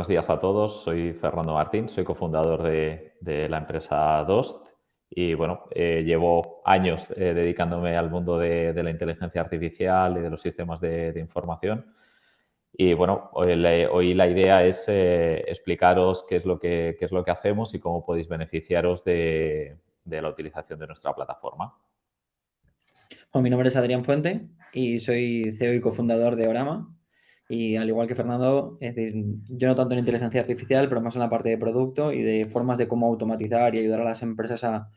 buenos días a todos. Soy Fernando Martín, soy cofundador de la empresa Dost y bueno, llevo años dedicándome al mundo de la inteligencia artificial y de los sistemas de información. Y bueno, hoy la idea es explicaros qué es lo que hacemos y cómo podéis beneficiaros de la utilización de nuestra plataforma. Bueno, mi nombre es Adrián Fuente y soy CEO y cofundador de Orama. Y al igual que Fernando, es decir, yo no tanto en inteligencia artificial, pero más en la parte de producto y de formas de cómo automatizar y ayudar a las empresas a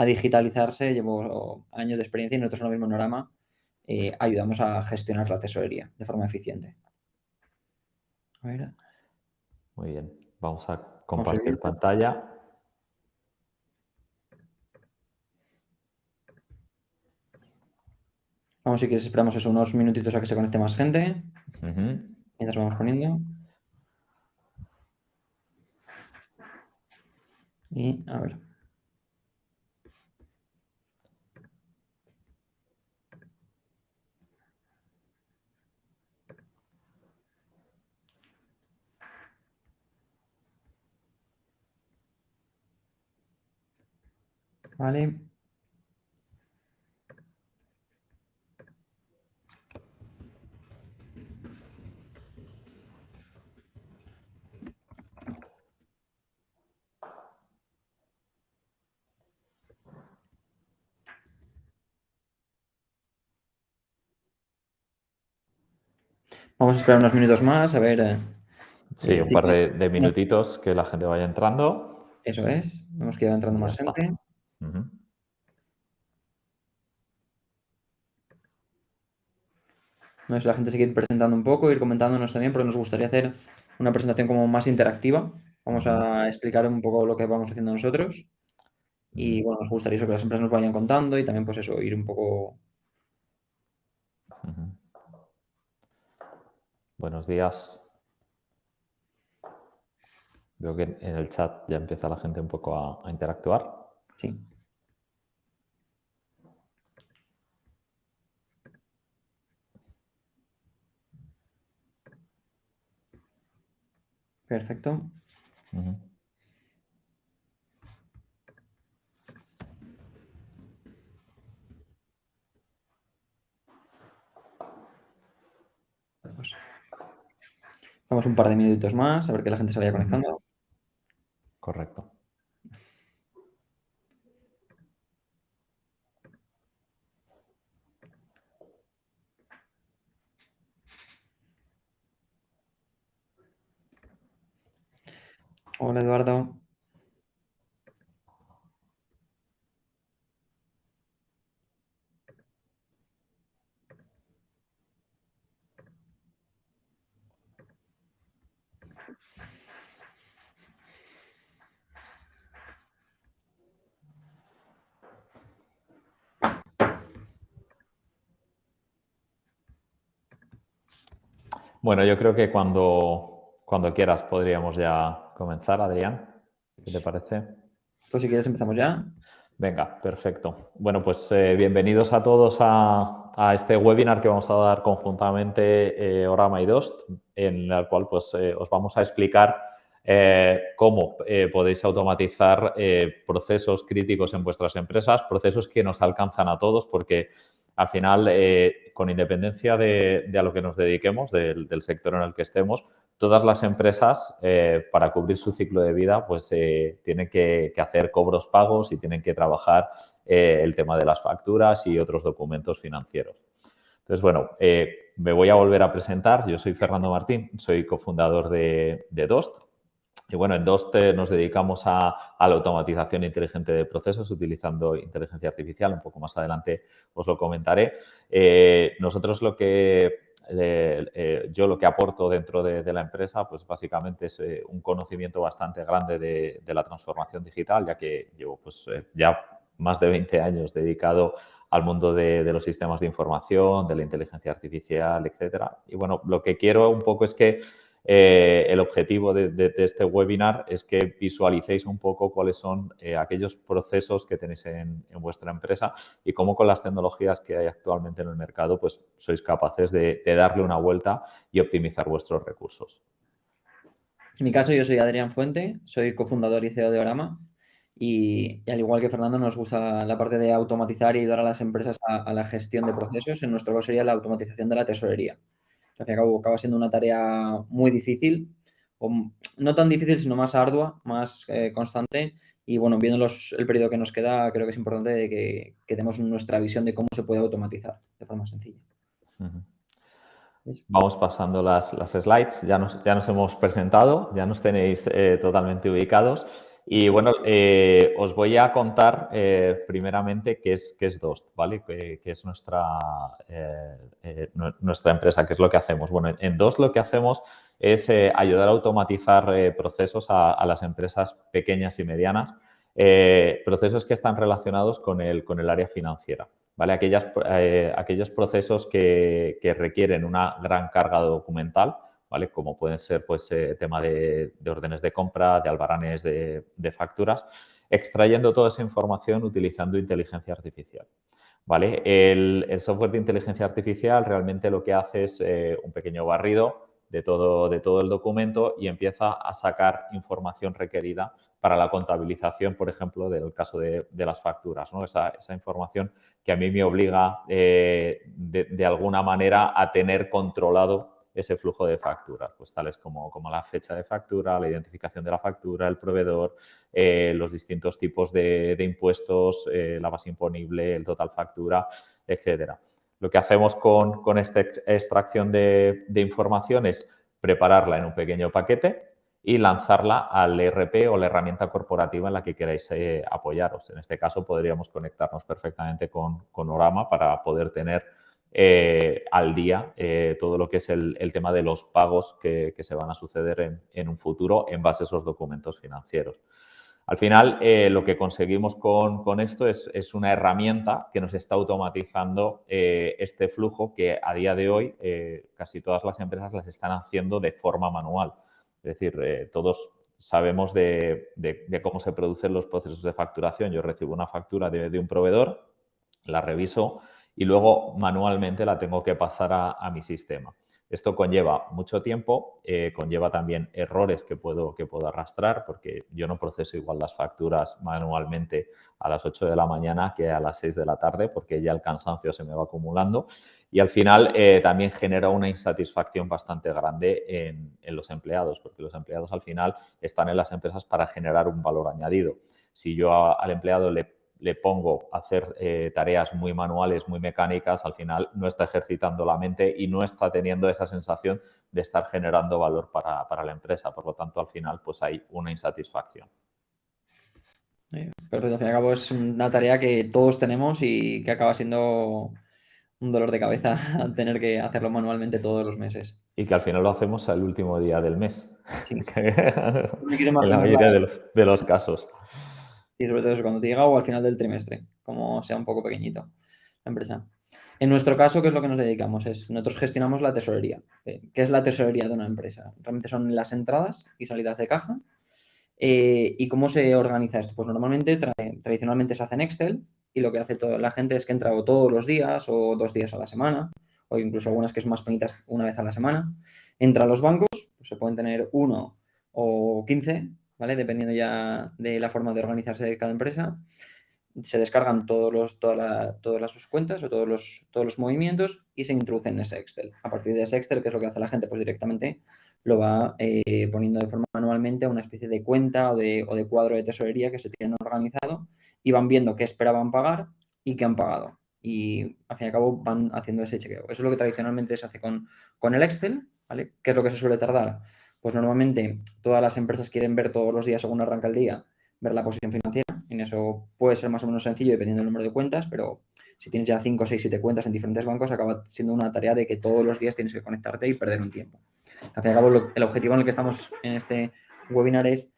digitalizarse. Llevo años de experiencia y nosotros ahora mismo en Orama ayudamos a gestionar la tesorería de forma eficiente. A ver, Muy bien, vamos a vamos a ir compartir viendo. pantalla. Vamos, si quieres, esperamos eso, unos minutitos a que se conecte más gente. Ujú. Mientras vamos poniendo. Y a ver. Vale. Vamos a esperar unos minutos más, a ver. Sí, un par de Unos- minutitos que la gente vaya entrando Eso es. Vemos que va entrando y ya más está. gente. Ujú. No sé si la gente se quiere ir presentando un poco, ir comentándonos también, porque nos gustaría hacer una presentación como más interactiva. Vamos Ujú. a explicar un poco lo que vamos haciendo nosotros. Y bueno, nos gustaría eso, que las empresas nos vayan contando y también, pues eso, ir un poco. Ujú. Buenos días. Veo que en el chat ya empieza la gente un poco a interactuar. Sí. Perfecto. Ujú. Pues vamos un par de minutitos más, a ver que la gente se vaya Ujú. conectando. Correcto. Hola, Eduardo. Bueno, yo creo que cuando quieras podríamos ya comenzar, Adrián. ¿Qué te parece? Pues si quieres empezamos ya. Venga, perfecto. Bueno, pues bienvenidos a todos a este webinar que vamos a dar conjuntamente Orama y Dost, en el cual pues os vamos a explicar cómo podéis automatizar procesos críticos en vuestras empresas, procesos que nos alcanzan a todos, porque al final, con independencia de a lo que nos dediquemos, del sector en el que estemos, todas las empresas, para cubrir su ciclo de vida, pues tienen que hacer cobros pagos y tienen que trabajar el tema de las facturas y otros documentos financieros. Entonces, bueno, me voy a volver a presentar. Yo soy Fernando Martín, soy cofundador de Dost. Y bueno, en Dost nos dedicamos a la automatización inteligente de procesos utilizando inteligencia artificial. Un poco más adelante os lo comentaré. Nosotros yo lo que aporto dentro de la empresa, pues básicamente es un conocimiento bastante grande de la transformación digital, ya que llevo pues ya más de 20 años dedicado al mundo de los sistemas de información, de la inteligencia artificial, etcétera. Y bueno, lo que quiero un poco es que el objetivo de este webinar es que visualicéis un poco cuáles son aquellos procesos que tenéis en vuestra empresa y cómo con las tecnologías que hay actualmente en el mercado pues sois capaces de darle una vuelta y optimizar vuestros recursos. En mi caso, yo soy Adrián Fuente, soy cofundador y CEO de Orama y al igual que Fernando, nos gusta la parte de automatizar y ayudar a las empresas a la gestión de procesos. En nuestro caso sería la automatización de la tesorería. Al fin y al cabo, acaba siendo una tarea muy difícil, no tan difícil, sino más ardua, más constante. Y bueno, viendo el periodo que nos queda, creo que es importante de que demos nuestra visión de cómo se puede automatizar de forma sencilla. Ujú. ¿Veis? Vamos pasando las slides, ya nos hemos presentado, ya nos tenéis totalmente ubicados. Y bueno, os voy a contar primeramente qué es Dost, ¿vale? Qué es nuestra empresa, qué es lo que hacemos. Bueno, en Dost lo que hacemos es ayudar a automatizar procesos a las empresas pequeñas y medianas, procesos que están relacionados con el área financiera. ¿Vale? Aquellos procesos que requieren una gran carga documental, ¿vale? Como pueden ser pues, tema de órdenes de compra, de albaranes de facturas, extrayendo toda esa información utilizando inteligencia artificial. ¿Vale? El software de inteligencia artificial realmente lo que hace es un pequeño barrido de todo el documento y empieza a sacar información requerida para la contabilización, por ejemplo, del caso de las facturas, ¿no? Esa información que a mí me obliga de alguna manera a tener controlado ese flujo de facturas, pues tales como la fecha de factura, la identificación de la factura, el proveedor, los distintos tipos de impuestos, la base imponible, el total factura, etcétera. Lo que hacemos con esta extracción de información es prepararla en un pequeño paquete y lanzarla al ERP o la herramienta corporativa en la que queráis apoyaros. En este caso podríamos conectarnos perfectamente con Orama para poder tener al día todo lo que es el tema de los pagos que se van a suceder en un futuro en base a esos documentos financieros. Al final, lo que conseguimos con esto es una herramienta que nos está automatizando este flujo que a día de hoy casi todas las empresas las están haciendo de forma manual. Es decir, todos sabemos de cómo se producen los procesos de facturación. Yo recibo una factura de un proveedor, la reviso y luego manualmente la tengo que pasar a mi sistema. Esto conlleva mucho tiempo, conlleva también errores que puedo arrastrar porque yo no proceso igual las facturas manualmente a las 8 de la mañana que a las 6 de la tarde porque ya el cansancio se me va acumulando y al final también genera una insatisfacción bastante grande en los empleados porque los empleados al final están en las empresas para generar un valor añadido. Si yo al empleado le pongo a hacer tareas muy manuales, muy mecánicas, al final no está ejercitando la mente y no está teniendo esa sensación de estar generando valor para la empresa. Por lo tanto, al final, pues hay una insatisfacción. Perfecto, al fin y al cabo es una tarea que todos tenemos y que acaba siendo un dolor de cabeza tener que hacerlo manualmente todos los meses. Y que al final lo hacemos al último día del mes, Sí. Me quiero en la imaginar mayoría de los casos. y sobre todo eso, cuando te llega o al final del trimestre, como sea un poco pequeñito la empresa. En nuestro caso, ¿qué es lo que nos dedicamos? Nosotros gestionamos la tesorería. ¿Qué es la tesorería de una empresa? Realmente son las entradas y salidas de caja. ¿Y cómo se organiza esto? Pues normalmente, tradicionalmente se hace en Excel y lo que hace toda la gente es que entra o todos los días o 2 días a la semana o incluso algunas que son más pequeñitas una vez a la semana. Entra a los bancos, pues se pueden tener 1 o 15, ¿vale? Dependiendo ya de la forma de organizarse de cada empresa. Se descargan todas las cuentas o todos los movimientos y se introducen en ese Excel. A partir de ese Excel, ¿qué es lo que hace la gente? Pues directamente lo va poniendo de forma manualmente a una especie de cuenta o de cuadro de tesorería que se tienen organizado y van viendo qué esperaban pagar y qué han pagado. Y al fin y al cabo van haciendo ese chequeo. Eso es lo que tradicionalmente se hace con el Excel, ¿vale? ¿Qué es lo que se suele tardar? Pues normalmente todas las empresas quieren ver todos los días según arranca el día, ver la posición financiera. En eso puede ser más o menos sencillo dependiendo del número de cuentas, pero si tienes ya 5, 6, 7 cuentas en diferentes bancos, acaba siendo una tarea de que todos los días tienes que conectarte y perder un tiempo. Al fin y al cabo, el objetivo en el que estamos en este webinar es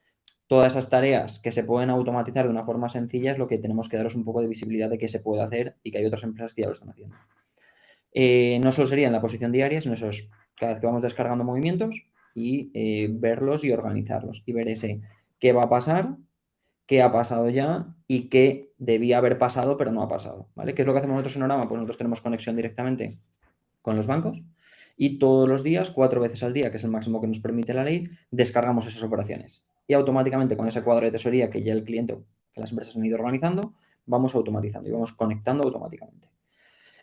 todas esas tareas que se pueden automatizar de una forma sencilla, es lo que tenemos que daros un poco de visibilidad de que se puede hacer y que hay otras empresas que ya lo están haciendo. No solo sería en la posición diaria, sino eso es cada vez que vamos descargando movimientos y verlos y organizarlos y ver ese qué va a pasar, qué ha pasado ya y qué debía haber pasado pero no ha pasado, ¿vale? ¿Qué es lo que hacemos nosotros en Orama? Pues nosotros tenemos conexión directamente con los bancos y todos los días, 4 veces al día, que es el máximo que nos permite la ley, descargamos esas operaciones. Y automáticamente con ese cuadro de tesorería que ya el cliente, que las empresas han ido organizando, vamos automatizando y vamos conectando automáticamente.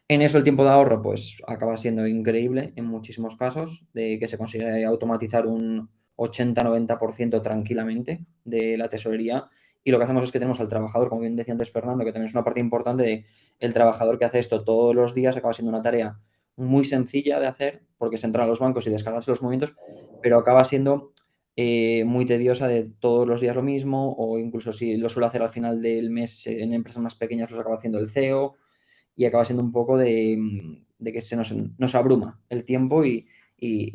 En eso el tiempo de ahorro pues acaba siendo increíble en muchísimos casos, de que se consigue automatizar un 80-90% tranquilamente de la tesorería, y lo que hacemos es que tenemos al trabajador, como bien decía antes Fernando, que también es una parte importante de el trabajador que hace esto todos los días, acaba siendo una tarea muy sencilla de hacer porque se entra a los bancos y descargarse los movimientos, pero acaba siendo muy tediosa de todos los días lo mismo, o incluso si lo suelo hacer al final del mes en empresas más pequeñas los acaba haciendo el CEO, y acaba siendo un poco de que se nos abruma el tiempo y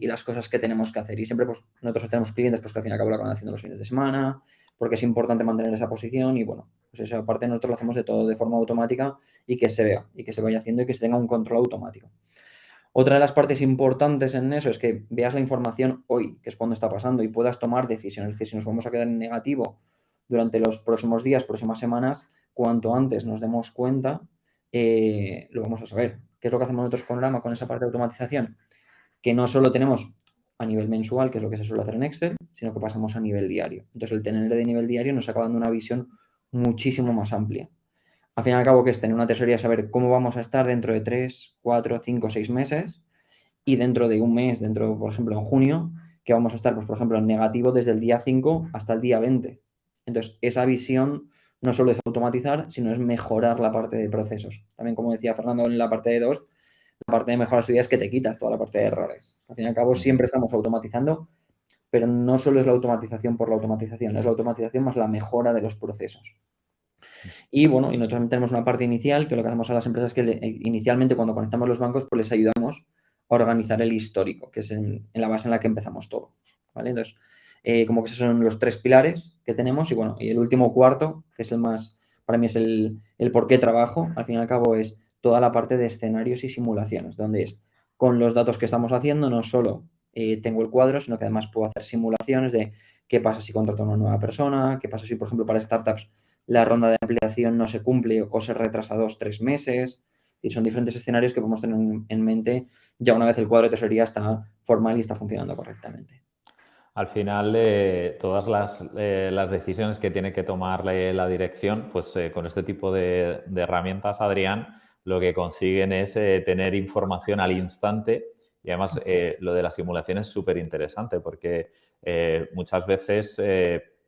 las cosas que tenemos que hacer. Y siempre pues nosotros tenemos clientes pues, que al fin y al cabo lo acaban haciendo los fines de semana, porque es importante mantener esa posición y bueno, pues eso aparte nosotros lo hacemos de todo de forma automática y que se vea y que se vaya haciendo y que se tenga un control automático. Otra de las partes importantes en eso es que veas la información hoy, que es cuando está pasando, y puedas tomar decisiones. Es decir, si nos vamos a quedar en negativo durante los próximos días, próximas semanas, cuanto antes nos demos cuenta, lo vamos a saber. ¿Qué es lo que hacemos nosotros con Lama, con esa parte de automatización? Que no solo tenemos a nivel mensual, que es lo que se suele hacer en Excel, sino que pasamos a nivel diario. Entonces, el tener de nivel diario nos acaba dando una visión muchísimo más amplia. Al fin y al cabo, que es tener una tesorería, saber cómo vamos a estar dentro de 3, 4, 5, 6 meses, y dentro de un mes, dentro, por ejemplo, en junio, que vamos a estar, pues, por ejemplo, en negativo desde el día 5 hasta el día 20. Entonces, esa visión no solo es automatizar, sino es mejorar la parte de procesos. También, como decía Fernando en la parte de 2, la parte de mejoras es que te quitas toda la parte de errores. Al fin y al cabo, siempre estamos automatizando, pero no solo es la automatización por la automatización, es la automatización más la mejora de los procesos. Y bueno, y nosotros tenemos una parte inicial, que lo que hacemos a las empresas es que inicialmente cuando conectamos los bancos, pues les ayudamos a organizar el histórico, que es en la base en la que empezamos todo. ¿Vale? Entonces, como que esos son los 3 pilares que tenemos y bueno, y el último cuarto, que es el más, para mí es el por qué trabajo, al fin y al cabo es toda la parte de escenarios y simulaciones, donde es con los datos que estamos haciendo, no solo tengo el cuadro, sino que además puedo hacer simulaciones de qué pasa si contrato a una nueva persona, qué pasa si, por ejemplo, para startups la ronda de ampliación no se cumple o se retrasa 2-3 meses. Y son diferentes escenarios que podemos tener en mente ya una vez el cuadro de tesorería está formal y está funcionando correctamente. Al final, todas las decisiones que tiene que tomar la dirección, pues con este tipo de herramientas, Adrián, lo que consiguen es tener información al instante y además lo de la simulación es súper interesante porque muchas veces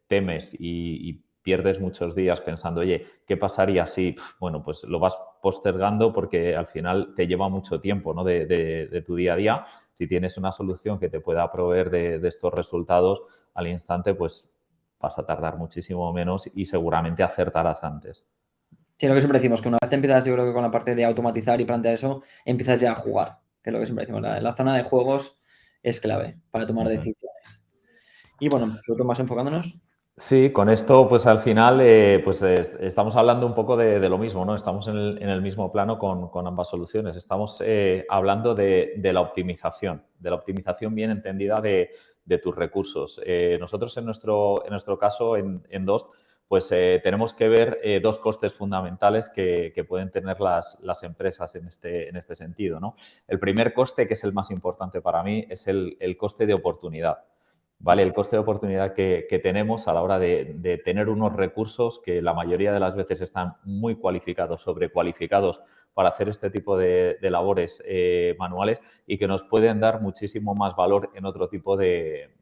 temes y pierdes muchos días pensando, oye, ¿qué pasaría si? Bueno, pues lo vas postergando porque al final te lleva mucho tiempo, ¿no? de tu día a día. Si tienes una solución que te pueda proveer de estos resultados al instante, pues vas a tardar muchísimo menos y seguramente acertarás antes. Sí, lo que siempre decimos, que una vez empiezas, yo creo que con la parte de automatizar y plantear eso, empiezas ya a jugar, que es lo que siempre decimos. La zona de juegos es clave para tomar decisiones. Y bueno, nosotros más enfocándonos. Sí, con esto, pues al final, pues estamos hablando un poco de lo mismo, ¿no? Estamos en el mismo plano con ambas soluciones. Estamos hablando de la optimización bien entendida de tus recursos. Nosotros en nuestro caso, en DOST, pues tenemos que ver dos costes fundamentales que pueden tener las empresas en este sentido, ¿no? El primer coste, que es el más importante para mí, es el coste de oportunidad. ¿Vale? El coste de oportunidad que tenemos a la hora de tener unos recursos que la mayoría de las veces están muy cualificados, sobrecualificados para hacer este tipo de labores manuales y que nos pueden dar muchísimo más valor en otro tipo de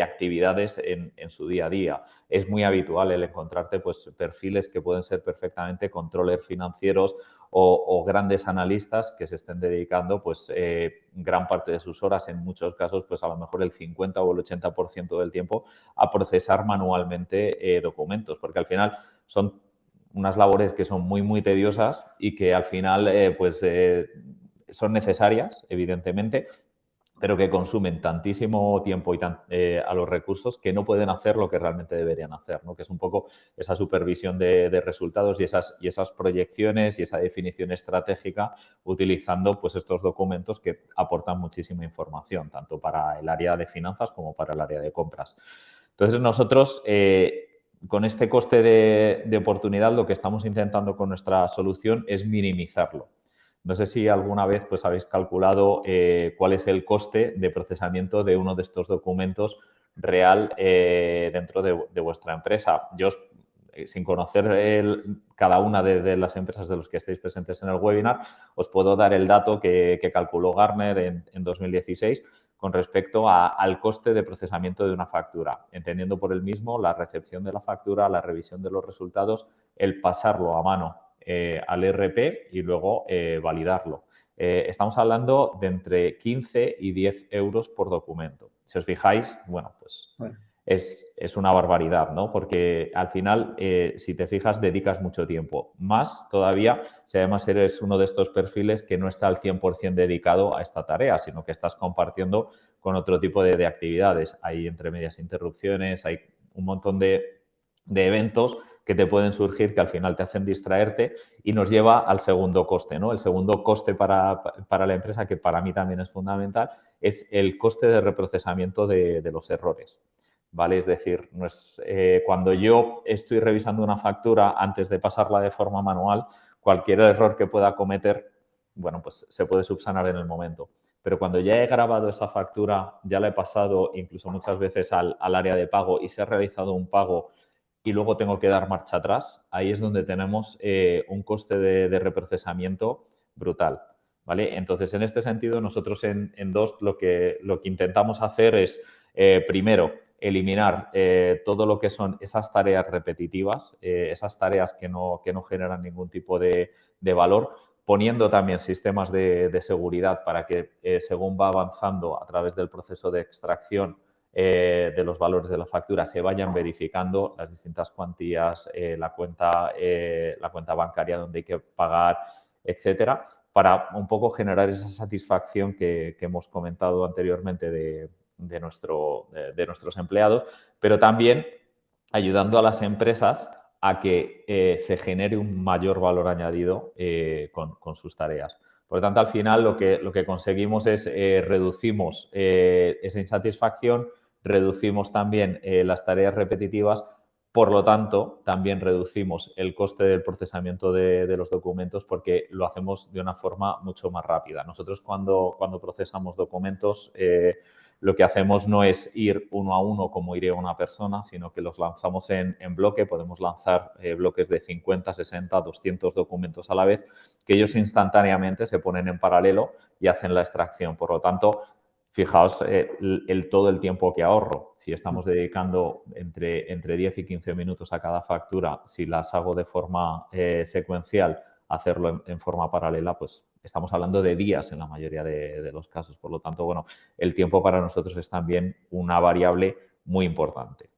actividades en su día a día. Es muy habitual el encontrarte pues, perfiles que pueden ser perfectamente controllers financieros o grandes analistas que se estén dedicando pues gran parte de sus horas, en muchos casos pues a lo mejor el 50 o el 80% del tiempo a procesar manualmente documentos, porque al final son unas labores que son muy tediosas y que al final son necesarias, evidentemente, pero que consumen tantísimo tiempo y a los recursos que no pueden hacer lo que realmente deberían hacer, ¿no? Que es un poco esa supervisión de resultados y esas proyecciones y esa definición estratégica utilizando pues, estos documentos que aportan muchísima información, tanto para el área de finanzas como para el área de compras. Entonces, nosotros con este coste de oportunidad lo que estamos intentando con nuestra solución es minimizarlo. No sé si alguna vez pues, habéis calculado cuál es el coste de procesamiento de uno de estos documentos real dentro de vuestra empresa. Yo, sin conocer cada una de las empresas de los que estéis presentes en el webinar, os puedo dar el dato que calculó Gartner en 2016 con respecto al coste de procesamiento de una factura, entendiendo por el mismo la recepción de la factura, la revisión de los resultados, el pasarlo a mano al ERP y luego validarlo. Estamos hablando de entre 15 y 10 euros por documento. Si os fijáis, bueno, pues es una barbaridad, ¿no? Porque al final, si te fijas, dedicas mucho tiempo. Más todavía si además eres uno de estos perfiles que no está al 100% dedicado a esta tarea, sino que estás compartiendo con otro tipo de actividades. Hay entre medias interrupciones, hay un montón de eventos que te pueden surgir que al final te hacen distraerte y nos lleva al segundo coste, ¿no? El segundo coste para la empresa, que para mí también es fundamental, es el coste de reprocesamiento de los errores. ¿Vale? Es decir, no es, cuando yo estoy revisando una factura antes de pasarla de forma manual, cualquier error que pueda cometer, bueno, pues se puede subsanar en el momento. Pero cuando ya he grabado esa factura, ya la he pasado incluso muchas veces al área de pago y se ha realizado un pago y luego tengo que dar marcha atrás, ahí es donde tenemos un coste de reprocesamiento brutal. ¿Vale? Entonces, en este sentido, nosotros en DOST lo que intentamos hacer es, primero, eliminar todo lo que son esas tareas repetitivas, esas tareas que no generan ningún tipo de valor, poniendo también sistemas de seguridad para que según va avanzando a través del proceso de extracción de los valores de la factura se vayan verificando las distintas cuantías, la cuenta bancaria donde hay que pagar, etcétera, para un poco generar esa satisfacción que hemos comentado anteriormente de nuestros empleados, pero también ayudando a las empresas a que se genere un mayor valor añadido con sus tareas. Por lo tanto, al final lo que conseguimos es reducimos esa insatisfacción, reducimos también las tareas repetitivas, por lo tanto, también reducimos el coste del procesamiento de los documentos porque lo hacemos de una forma mucho más rápida. Nosotros cuando procesamos documentos lo que hacemos no es ir uno a uno como iría una persona, sino que los lanzamos en bloque. Podemos lanzar bloques de 50, 60, 200 documentos a la vez, que ellos instantáneamente se ponen en paralelo y hacen la extracción. Por lo tanto, fijaos todo el tiempo que ahorro. Si estamos dedicando entre 10 y 15 minutos a cada factura, si las hago de forma secuencial, hacerlo en forma paralela, pues estamos hablando de días en la mayoría de los casos. Por lo tanto, bueno, el tiempo para nosotros es también una variable muy importante.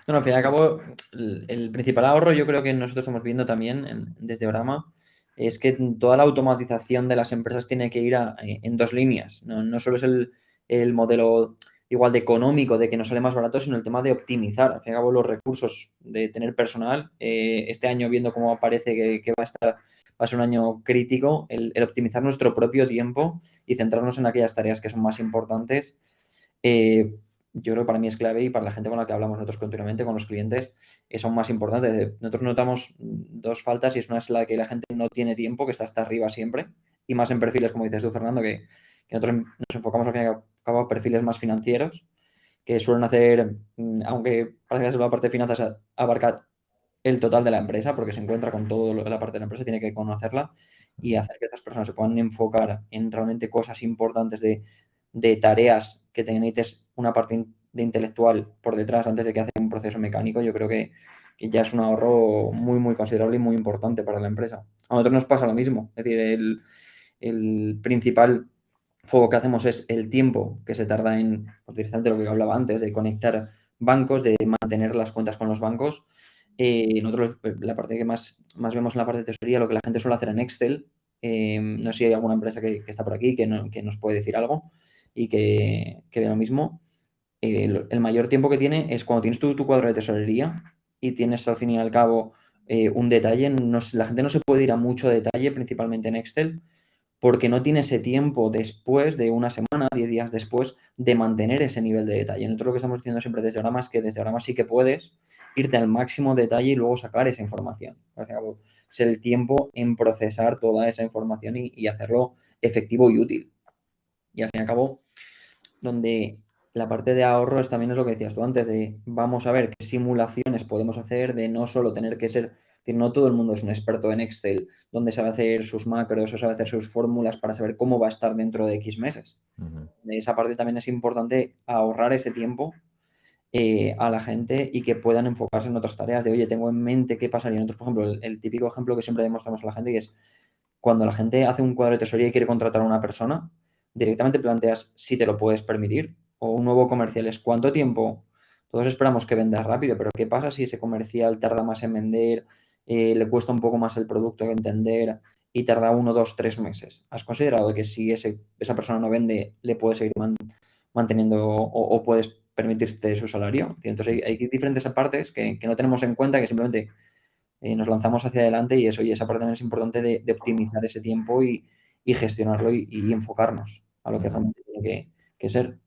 Bueno, al fin y al cabo, el principal ahorro yo creo que nosotros estamos viendo también desde Orama es que toda la automatización de las empresas tiene que ir en dos líneas. No solo es el modelo igual de económico, de que nos sale más barato, sino el tema de optimizar. Al fin y al cabo, los recursos de tener personal. Este año, viendo cómo parece que va a ser un año crítico, el optimizar nuestro propio tiempo y centrarnos en aquellas tareas que son más importantes. Yo creo que para mí es clave y para la gente con la que hablamos nosotros continuamente, con los clientes, son más importantes. Nosotros notamos dos faltas y una es la que la gente no tiene tiempo, que está hasta arriba siempre, y más en perfiles, como dices tú, Fernando, que nosotros nos enfocamos al fin y al cabo a perfiles más financieros, que suelen hacer, aunque parece que la parte de finanzas abarca el total de la empresa, porque se encuentra con toda la parte de la empresa, tiene que conocerla y hacer que estas personas se puedan enfocar en realmente cosas importantes de tareas que te necesites una parte de intelectual por detrás antes de que hacer un proceso mecánico. Yo creo que ya es un ahorro muy, muy considerable y muy importante para la empresa. A nosotros nos pasa lo mismo. Es decir, el principal foco que hacemos es el tiempo que se tarda en, pues, directamente lo que hablaba antes, de conectar bancos, de mantener las cuentas con los bancos. Nosotros, la parte que más vemos en la parte de tesorería, lo que la gente suele hacer en Excel. No sé si hay alguna empresa que está por aquí que nos puede decir algo y que ve lo mismo. El mayor tiempo que tiene es cuando tienes tu cuadro de tesorería y tienes al fin y al cabo un detalle. La gente no se puede ir a mucho detalle, principalmente en Excel, porque no tiene ese tiempo después de una semana, 10 días después, de mantener ese nivel de detalle. Nosotros lo que estamos diciendo siempre desde Orama es que desde Orama sí que puedes irte al máximo detalle y luego sacar esa información. es el tiempo en procesar toda esa información y hacerlo efectivo y útil. Y al fin y al cabo, donde la parte de ahorros también es lo que decías tú antes, de vamos a ver qué simulaciones podemos hacer, de no solo tener que ser, que no todo el mundo es un experto en Excel, donde sabe hacer sus macros o sabe hacer sus fórmulas para saber cómo va a estar dentro de X meses. De esa parte también es importante ahorrar ese tiempo a la gente y que puedan enfocarse en otras tareas de, oye, tengo en mente qué pasaría. Nosotros, por ejemplo, el típico ejemplo que siempre demostramos a la gente, que es cuando la gente hace un cuadro de tesorería y quiere contratar a una persona, directamente planteas si te lo puedes permitir. O un nuevo comercial es cuánto tiempo. Todos esperamos que venda rápido, pero ¿qué pasa si ese comercial tarda más en vender, le cuesta un poco más el producto que entender y tarda 1, 2, 3 meses? ¿Has considerado que si esa persona no vende, le puedes seguir manteniendo o puedes permitirte su salario? Entonces hay diferentes partes que no tenemos en cuenta, que simplemente nos lanzamos hacia adelante y eso, y esa parte también es importante de optimizar ese tiempo y gestionarlo y enfocarnos a lo que realmente tiene que ser.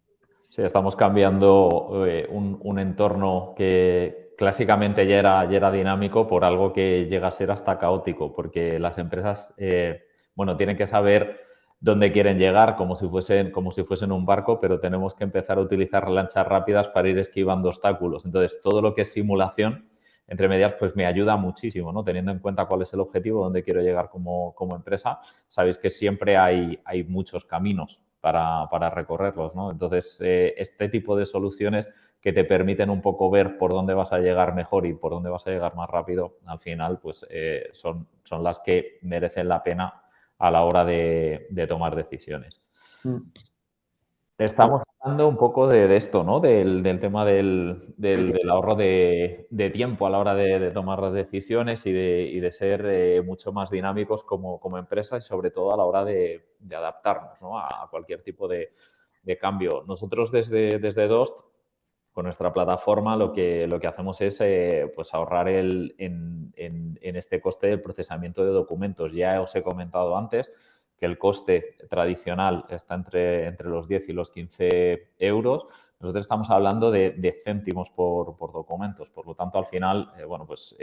Sí, estamos cambiando un entorno que clásicamente ya era dinámico por algo que llega a ser hasta caótico, porque las empresas, bueno, tienen que saber dónde quieren llegar como si fuesen un barco, pero tenemos que empezar a utilizar lanchas rápidas para ir esquivando obstáculos. Entonces, todo lo que es simulación, entre medias, pues me ayuda muchísimo, ¿no? Teniendo en cuenta cuál es el objetivo, dónde quiero llegar como empresa, sabéis que siempre hay muchos caminos para recorrerlos, ¿no? Entonces, este tipo de soluciones que te permiten un poco ver por dónde vas a llegar mejor y por dónde vas a llegar más rápido, al final, pues son las que merecen la pena a la hora de tomar decisiones. Estamos hablando un poco de esto, ¿no? Del tema del ahorro de tiempo a la hora de tomar las decisiones y de ser mucho más dinámicos como empresa y sobre todo a la hora de adaptarnos, ¿no? A cualquier tipo de cambio. Nosotros desde Dost, con nuestra plataforma, lo que hacemos es pues ahorrar en este coste del procesamiento de documentos. Ya os he comentado antes que el coste tradicional está entre los 10 y los 15 euros. Nosotros estamos hablando de céntimos por documentos. Por lo tanto, al final, bueno, pues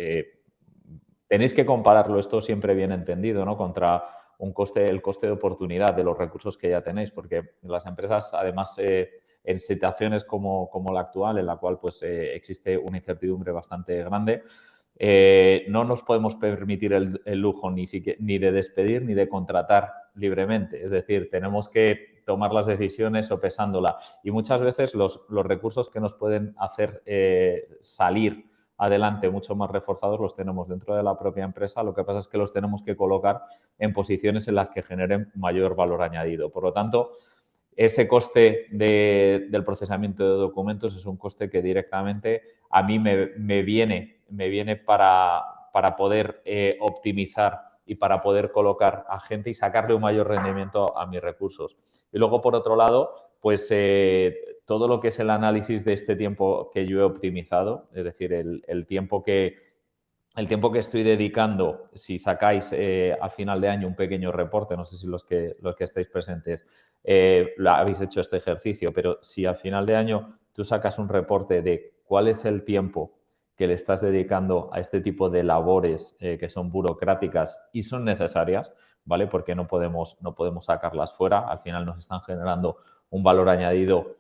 tenéis que compararlo esto siempre bien entendido, ¿no? Contra el coste de oportunidad de los recursos que ya tenéis, porque las empresas, además, en situaciones como la actual, en la cual pues, existe una incertidumbre bastante grande, no nos podemos permitir el lujo ni de despedir ni de contratar libremente. Es decir, tenemos que tomar las decisiones sopesándola. Y muchas veces los recursos que nos pueden hacer salir adelante mucho más reforzados los tenemos dentro de la propia empresa. Lo que pasa es que los tenemos que colocar en posiciones en las que generen mayor valor añadido. Por lo tanto, ese coste del procesamiento de documentos es un coste que directamente a mí me viene para poder optimizar y para poder colocar a gente y sacarle un mayor rendimiento a mis recursos. Y luego, por otro lado, pues todo lo que es el análisis de este tiempo que yo he optimizado, es decir, el tiempo que estoy dedicando, si sacáis al final de año un pequeño reporte, no sé si los que estáis presentes habéis hecho este ejercicio, pero si al final de año tú sacas un reporte de cuál es el tiempo que le estás dedicando a este tipo de labores que son burocráticas y son necesarias, ¿vale? Porque no podemos sacarlas fuera, al final nos están generando un valor añadido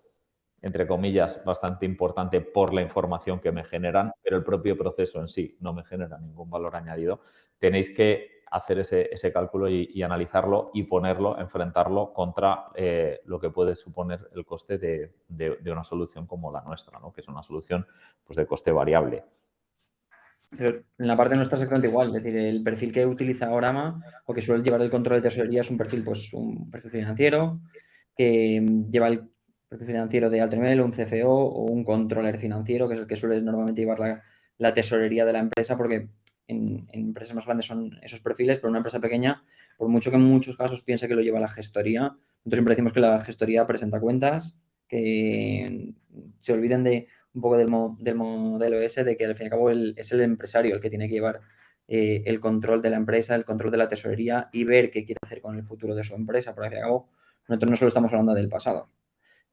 entre comillas, bastante importante por la información que me generan, pero el propio proceso en sí no me genera ningún valor añadido. Tenéis que hacer ese cálculo y analizarlo y ponerlo, enfrentarlo contra lo que puede suponer el coste de una solución como la nuestra, ¿no? Que es una solución pues, de coste variable. Pero en la parte nuestra es exactamente igual, es decir, el perfil que utiliza Orama o que suele llevar el control de tesorería es un perfil, pues un perfil financiero que lleva el perfil financiero de alto nivel, un CFO o un controller financiero, que es el que suele normalmente llevar la tesorería de la empresa, porque en empresas más grandes son esos perfiles, pero una empresa pequeña, por mucho que en muchos casos piense que lo lleva la gestoría, nosotros siempre decimos que la gestoría presenta cuentas, que se olviden de un poco del modelo ese de que al fin y al cabo es el empresario el que tiene que llevar el control de la empresa, el control de la tesorería y ver qué quiere hacer con el futuro de su empresa, porque al fin y al cabo nosotros no solo estamos hablando del pasado.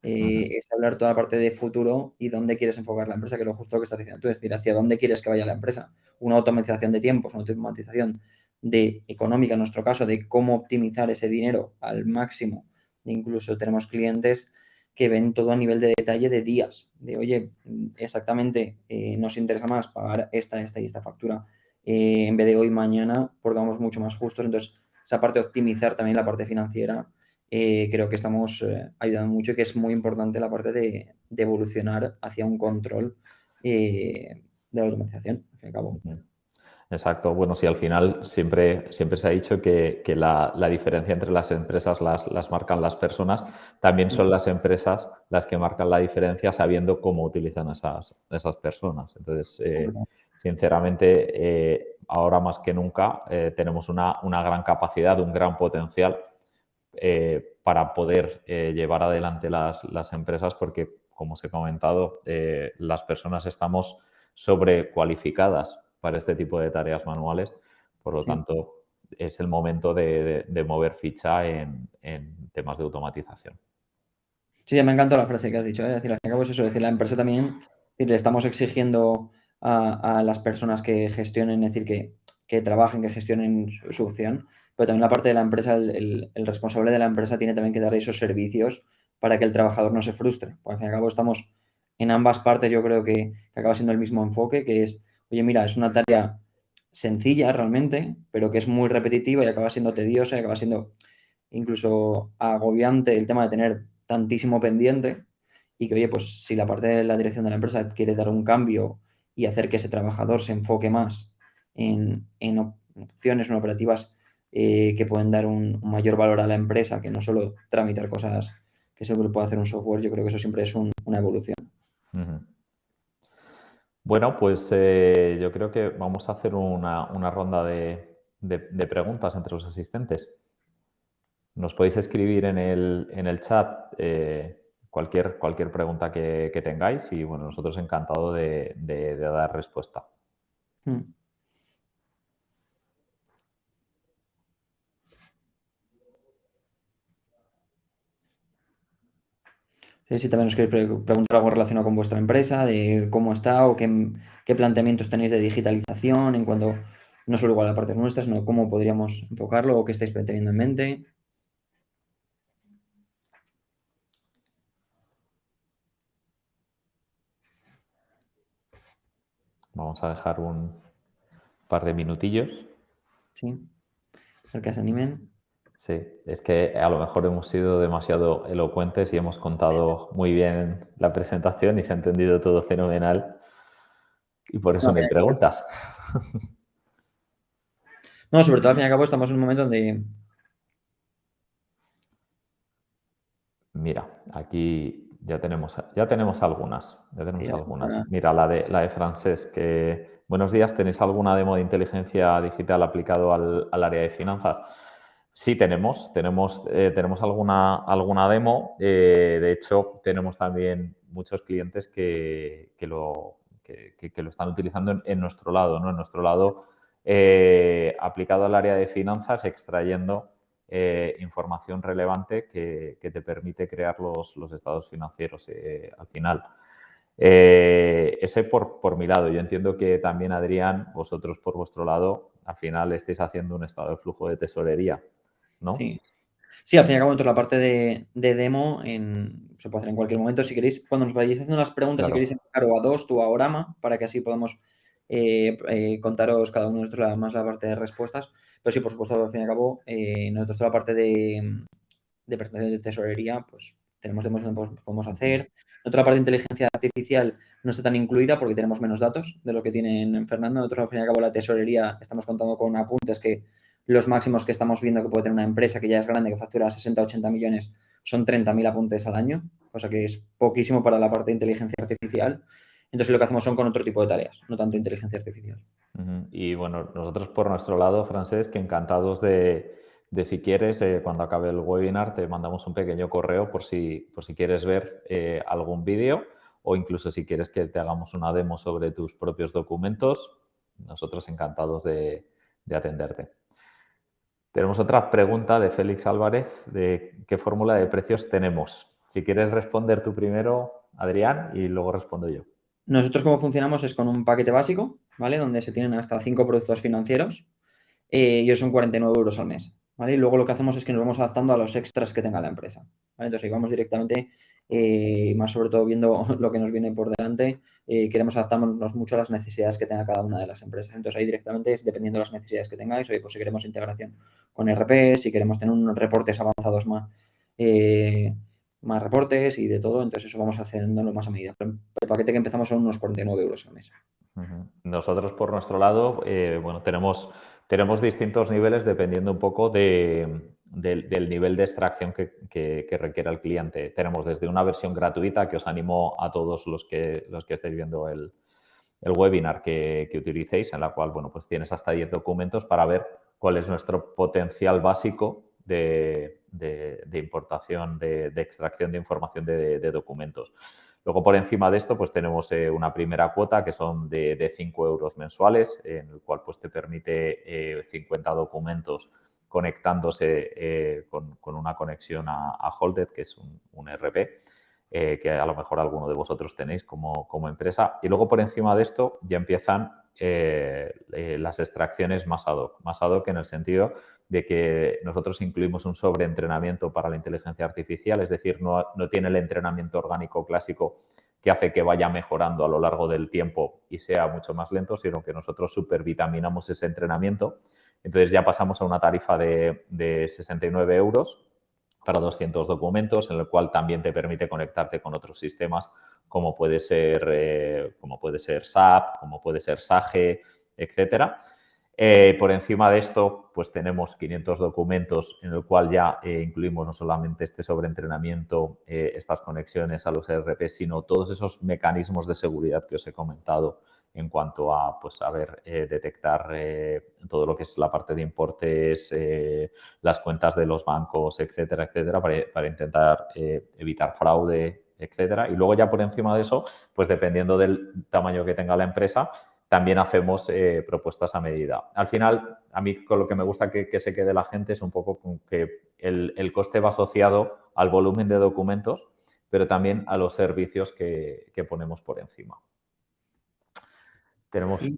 es hablar toda la parte de futuro y dónde quieres enfocar la empresa, que es lo justo que estás diciendo tú, es decir, hacia dónde quieres que vaya la empresa. Una automatización de tiempos, una automatización de económica, en nuestro caso, de cómo optimizar ese dinero al máximo. Incluso tenemos clientes que ven todo a nivel de detalle de días, de oye, exactamente, nos interesa más pagar esta y esta factura en vez de hoy, mañana, porque vamos mucho más justos. Entonces, esa parte de optimizar también la parte financiera, creo que estamos ayudando mucho y que es muy importante la parte de evolucionar hacia un control de la automatización, al fin y al cabo. Exacto. Bueno, sí, al final siempre se ha dicho que la diferencia entre las empresas las marcan las personas. También son las empresas las que marcan la diferencia sabiendo cómo utilizan esas personas. Entonces, sinceramente, ahora más que nunca tenemos una gran capacidad, un gran potencial para poder llevar adelante las empresas porque, como os he comentado, las personas estamos sobrecualificadas para este tipo de tareas manuales. Por lo Sí. tanto, es el momento de mover ficha en temas de automatización. Sí, me ha encantado la frase que has dicho, ¿eh? Es decir, al fin y al cabo es eso, es decir, la empresa también, le estamos exigiendo a las personas que gestionen, es decir, que trabajen, que gestionen su opción, pero también la parte de la empresa, el responsable de la empresa tiene también que dar esos servicios para que el trabajador no se frustre. Porque al fin y al cabo estamos en ambas partes, yo creo que acaba siendo el mismo enfoque, que es, oye, mira, es una tarea sencilla realmente, pero que es muy repetitiva y acaba siendo tediosa y acaba siendo incluso agobiante el tema de tener tantísimo pendiente y que, oye, pues si la parte de la dirección de la empresa quiere dar un cambio y hacer que ese trabajador se enfoque más en opciones, en operativas que pueden dar un mayor valor a la empresa, que no solo tramitar cosas que solo puede hacer un software, yo creo que eso siempre es una evolución. Ujú. Bueno, pues yo creo que vamos a hacer una ronda de preguntas entre los asistentes. Nos podéis escribir en el chat cualquier pregunta que tengáis y bueno, nosotros encantados de dar respuesta. Mm. Si también os queréis preguntar algo relacionado con vuestra empresa, de cómo está o qué planteamientos tenéis de digitalización en cuanto no solo igual a la parte nuestra, sino cómo podríamos enfocarlo o qué estáis teniendo en mente. Vamos a dejar un par de minutillos. Sí, el que se animen. Sí, es que a lo mejor hemos sido demasiado elocuentes y hemos contado muy bien la presentación y se ha entendido todo fenomenal y por eso No, no hay preguntas. no, sobre todo al fin y al cabo estamos en un momento donde Mira, aquí ya tenemos algunas. sí, ahora, Mira, la de Francesc, que buenos días, ¿tenéis alguna demo de inteligencia digital aplicado al área de finanzas? Sí, tenemos alguna demo. De hecho, tenemos también muchos clientes que lo están utilizando en nuestro lado, ¿no? En nuestro lado, aplicado al área de finanzas, extrayendo información relevante que te permite crear los estados financieros al final. Ese por mi lado. Yo entiendo que también, Adrián, vosotros por vuestro lado, al final estáis haciendo un estado de flujo de tesorería, ¿no? sí. Sí, al fin y al cabo, entonces la parte de demo se puede hacer en cualquier momento. Si queréis, cuando nos vayáis haciendo las preguntas, si queréis Claro. enfocar o a dos o a Orama, para que así podamos contaros cada uno de nosotros más la parte de respuestas. Pero sí, por supuesto, al fin y al cabo, nosotros toda la parte de presentación de tesorería, pues tenemos demos que podemos hacer. Otra parte de inteligencia artificial no está tan incluida porque tenemos menos datos de lo que tienen Fernando. Nosotros, al fin y al cabo, la tesorería estamos contando con apuntes que los máximos que estamos viendo que puede tener una empresa que ya es grande, que factura 60, 80 millones, son 30.000 apuntes al año, cosa que es poquísimo para la parte de inteligencia artificial. Entonces, lo que hacemos son con otro tipo de tareas, no tanto inteligencia artificial. Y bueno, nosotros por nuestro lado, Francesc, que encantados de si quieres, cuando acabe el webinar, te mandamos un pequeño correo por si quieres ver algún vídeo o incluso si quieres que te hagamos una demo sobre tus propios documentos, nosotros encantados de atenderte. Tenemos otra pregunta de Félix Álvarez, de qué fórmula de precios tenemos. Si quieres responder tú primero, Adrián, y luego respondo yo. Nosotros cómo funcionamos es con un paquete básico, ¿vale? Donde se tienen hasta 5 productos financieros y ellos son 49 euros al mes, ¿vale? Y luego lo que hacemos es que nos vamos adaptando a los extras que tenga la empresa, ¿vale? Entonces, ahí vamos directamente, más sobre todo viendo lo que nos viene por delante, queremos adaptarnos mucho a las necesidades que tenga cada una de las empresas. Entonces, ahí directamente es dependiendo de las necesidades que tengáis. Oye, pues si queremos integración con RP, si queremos tener unos reportes avanzados más reportes y de todo, entonces eso vamos haciéndolo más a medida. Pero el paquete que empezamos son unos 49 euros al mes. Nosotros, por nuestro lado, bueno, tenemos distintos niveles dependiendo un poco del nivel de extracción que requiera el cliente. Tenemos desde una versión gratuita que os animo a todos los que estéis viendo el webinar que utilicéis, en la cual, bueno, pues tienes hasta 10 documentos para ver cuál es nuestro potencial básico de importación, de extracción de información de documentos. Luego, por encima de esto, pues tenemos una primera cuota que son de 5 euros mensuales, en el cual pues, te permite 50 documentos conectándose con una conexión a Holded, que es un ERP, que a lo mejor alguno de vosotros tenéis como empresa. Y luego, por encima de esto, ya empiezan las extracciones más ad hoc en el sentido de que nosotros incluimos un sobreentrenamiento para la inteligencia artificial, es decir, no tiene el entrenamiento orgánico clásico que hace que vaya mejorando a lo largo del tiempo y sea mucho más lento, sino que nosotros supervitaminamos ese entrenamiento. Entonces ya pasamos a una tarifa de 69 euros para 200 documentos, en el cual también te permite conectarte con otros sistemas como puede ser SAP, como puede ser SAGE, etcétera. Por encima de esto, pues tenemos 500 documentos en el cual ya incluimos no solamente este sobreentrenamiento, estas conexiones a los ERP, sino todos esos mecanismos de seguridad que os he comentado en cuanto a, pues, detectar todo lo que es la parte de importes, las cuentas de los bancos, etcétera, etcétera, para intentar evitar fraude, etcétera. Y luego ya por encima de eso, pues dependiendo del tamaño que tenga la empresa, también hacemos propuestas a medida. Al final, a mí con lo que me gusta que se quede la gente es un poco con que el coste va asociado al volumen de documentos, pero también a los servicios que ponemos por encima. Tenemos... Y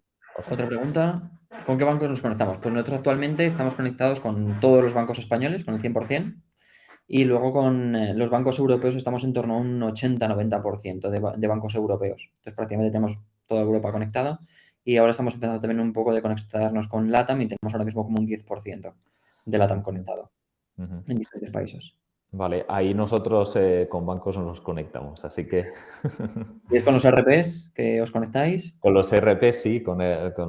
otra pregunta, ¿con qué bancos nos conectamos? Pues nosotros actualmente estamos conectados con todos los bancos españoles, con el 100%, y luego con los bancos europeos estamos en torno a un 80-90% de bancos europeos. Entonces prácticamente tenemos toda Europa conectada y ahora estamos empezando también un poco de conectarnos con LATAM y tenemos ahora mismo como un 10% de LATAM conectado en diferentes países. Vale, ahí nosotros con bancos no nos conectamos, así que... ¿Y es con los RPs que os conectáis? Con los ERPs sí, con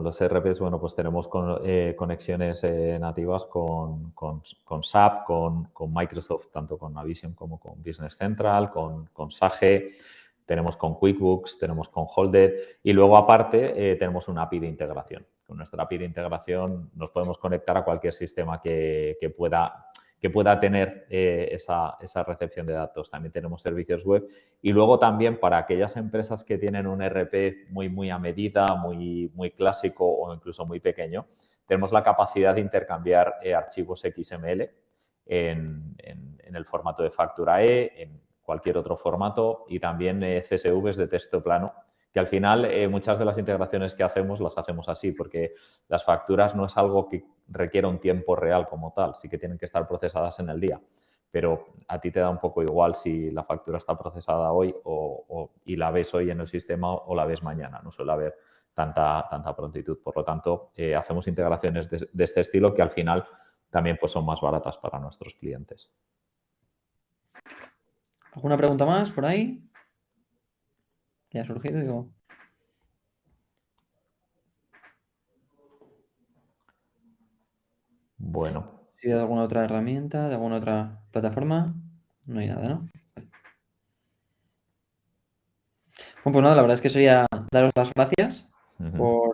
los ERPs, bueno, pues tenemos conexiones nativas con SAP, con Microsoft, tanto con Navision como con Business Central, con SAGE, tenemos con QuickBooks, tenemos con Holded y luego aparte tenemos una API de integración. Con nuestra API de integración nos podemos conectar a cualquier sistema que pueda tener esa recepción de datos. También tenemos servicios web y luego también para aquellas empresas que tienen un ERP muy a medida, muy clásico o incluso muy pequeño, tenemos la capacidad de intercambiar archivos XML en el formato de factura E, en cualquier otro formato y también CSVs de texto plano, que al final muchas de las integraciones que hacemos las hacemos así, porque las facturas no es algo que requiera un tiempo real como tal, sí que tienen que estar procesadas en el día, pero a ti te da un poco igual si la factura está procesada hoy y la ves hoy en el sistema o la ves mañana, no suele haber tanta prontitud. Por lo tanto, hacemos integraciones de este estilo que al final también pues, son más baratas para nuestros clientes. ¿Alguna pregunta más por ahí? ¿Qué ha surgido? Digo. Bueno. ¿Sí, de alguna otra herramienta, de alguna otra plataforma? No hay nada, ¿no? Bueno, pues nada, la verdad es que sería daros las gracias por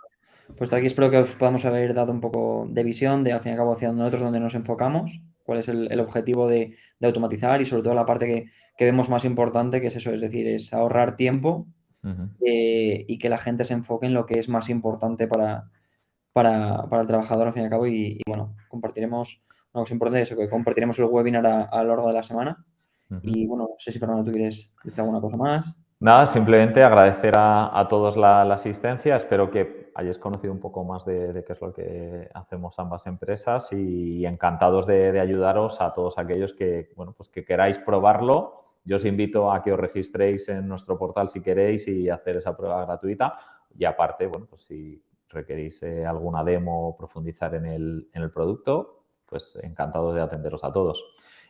estar aquí. Espero que os podamos haber dado un poco de visión de, al fin y al cabo, hacia nosotros donde nos enfocamos, cuál es el objetivo de automatizar y sobre todo la parte que vemos más importante, que es eso, es decir, es ahorrar tiempo y que la gente se enfoque en lo que es más importante para el trabajador, al fin y al cabo. Y bueno, compartiremos, una cosa importante es que compartiremos el webinar a lo largo de la semana Y bueno, no sé si Fernando, tú quieres decir alguna cosa más. Nada, simplemente agradecer a todos la asistencia. Espero que hayáis conocido un poco más de qué es lo que hacemos ambas empresas y encantados de ayudaros a todos aquellos que, bueno, pues que queráis probarlo. Yo os invito a que os registréis en nuestro portal si queréis y hacer esa prueba gratuita. Y aparte, bueno, pues si requerís alguna demo o profundizar en el producto, pues encantado de atenderos a todos.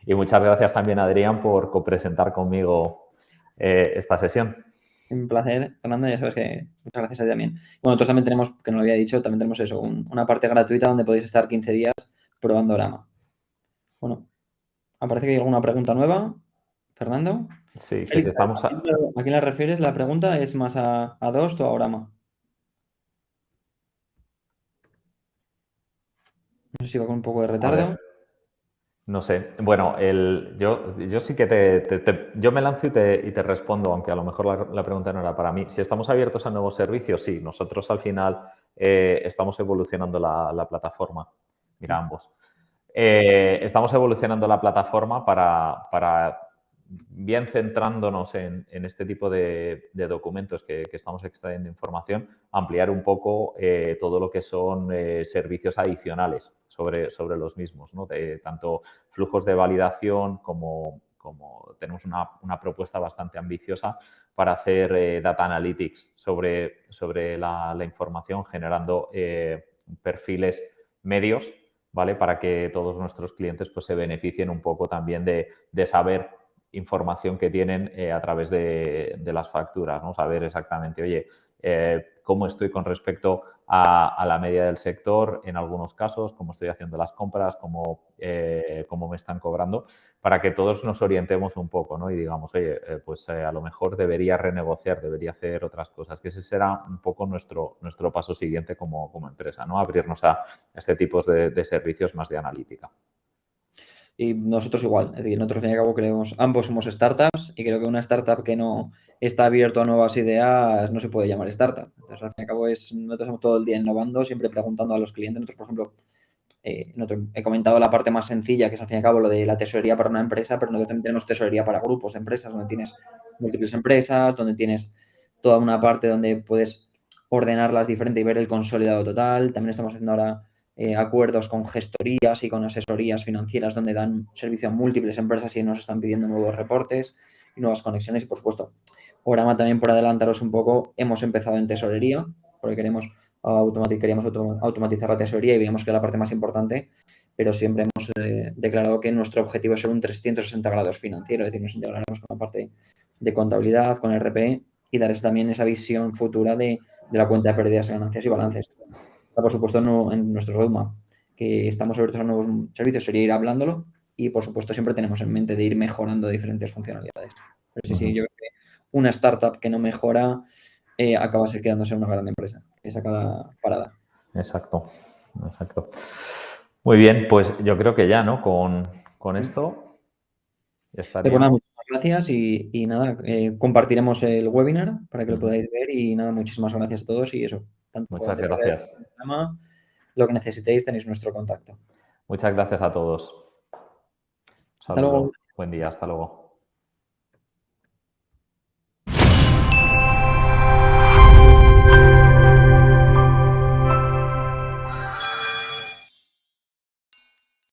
Y muchas gracias también, Adrián, por copresentar conmigo esta sesión. Un placer, Fernando, ya sabes que muchas gracias a ti también. Bueno, nosotros también tenemos, que no lo había dicho, también tenemos eso, una parte gratuita donde podéis estar 15 días probando Orama. Bueno, aparece que hay alguna pregunta nueva, Fernando. Sí, que si Félix, estamos... ¿a quién le refieres? ¿La pregunta es más a Dost o a Orama? No sé si va con un poco de A retardo. ver, no sé. Bueno, yo sí que yo me lanzo y te respondo, aunque a lo mejor la pregunta no era para mí. Si estamos abiertos a nuevos servicios, sí. Nosotros al final estamos evolucionando la plataforma. Mira, ambos. Estamos evolucionando la plataforma para bien centrándonos en este tipo de documentos que estamos extrayendo información, ampliar un poco todo lo que son servicios adicionales sobre los mismos, ¿no? De tanto flujos de validación como tenemos una propuesta bastante ambiciosa para hacer data analytics sobre la información, generando perfiles medios, ¿vale? Para que todos nuestros clientes pues, se beneficien un poco también de saber información que tienen a través de las facturas, ¿no? Saber exactamente, oye, cómo estoy con respecto a la media del sector en algunos casos, cómo estoy haciendo las compras, cómo me están cobrando, para que todos nos orientemos un poco, ¿no? Y digamos, oye, pues a lo mejor debería renegociar, debería hacer otras cosas, que ese será un poco nuestro paso siguiente como empresa, ¿no? Abrirnos a este tipo de servicios más de analítica. Y nosotros igual, es decir, nosotros al fin y al cabo creemos, ambos somos startups y creo que una startup que no está abierto a nuevas ideas no se puede llamar startup. Entonces, al fin y al cabo nosotros estamos todo el día innovando, siempre preguntando a los clientes. Nosotros, por ejemplo, he comentado la parte más sencilla, que es al fin y al cabo lo de la tesorería para una empresa, pero nosotros también tenemos tesorería para grupos de empresas, donde tienes múltiples empresas, donde tienes toda una parte donde puedes ordenarlas diferente y ver el consolidado total. También estamos haciendo ahora acuerdos con gestorías y con asesorías financieras donde dan servicio a múltiples empresas y nos están pidiendo nuevos reportes y nuevas conexiones. Y por supuesto, Orama también, por adelantaros un poco, hemos empezado en tesorería porque queríamos automatizar la tesorería y veíamos que era la parte más importante, pero siempre hemos declarado que nuestro objetivo es ser un 360 grados financiero, es decir, nos integraremos con la parte de contabilidad, con el RP y darles también esa visión futura de la cuenta de pérdidas, ganancias y balances. Por supuesto, no, en nuestro roadmap, que estamos abiertos a nuevos servicios, sería ir hablándolo y, por supuesto, siempre tenemos en mente de ir mejorando diferentes funcionalidades. Pero sí, yo creo que una startup que no mejora acaba quedándose en una gran empresa, que es a cada parada. Exacto, exacto. Muy bien, pues yo creo que ya, ¿no? Con esto Pues nada, estaríamos. muchas gracias y nada, compartiremos el webinar para que lo podáis ver y nada, muchísimas gracias a todos y eso, tanto Muchas de perder gracias. el programa, lo que necesitéis tenéis nuestro contacto. Muchas gracias a todos. Un Hasta luego. saludo. Buen día. Hasta luego.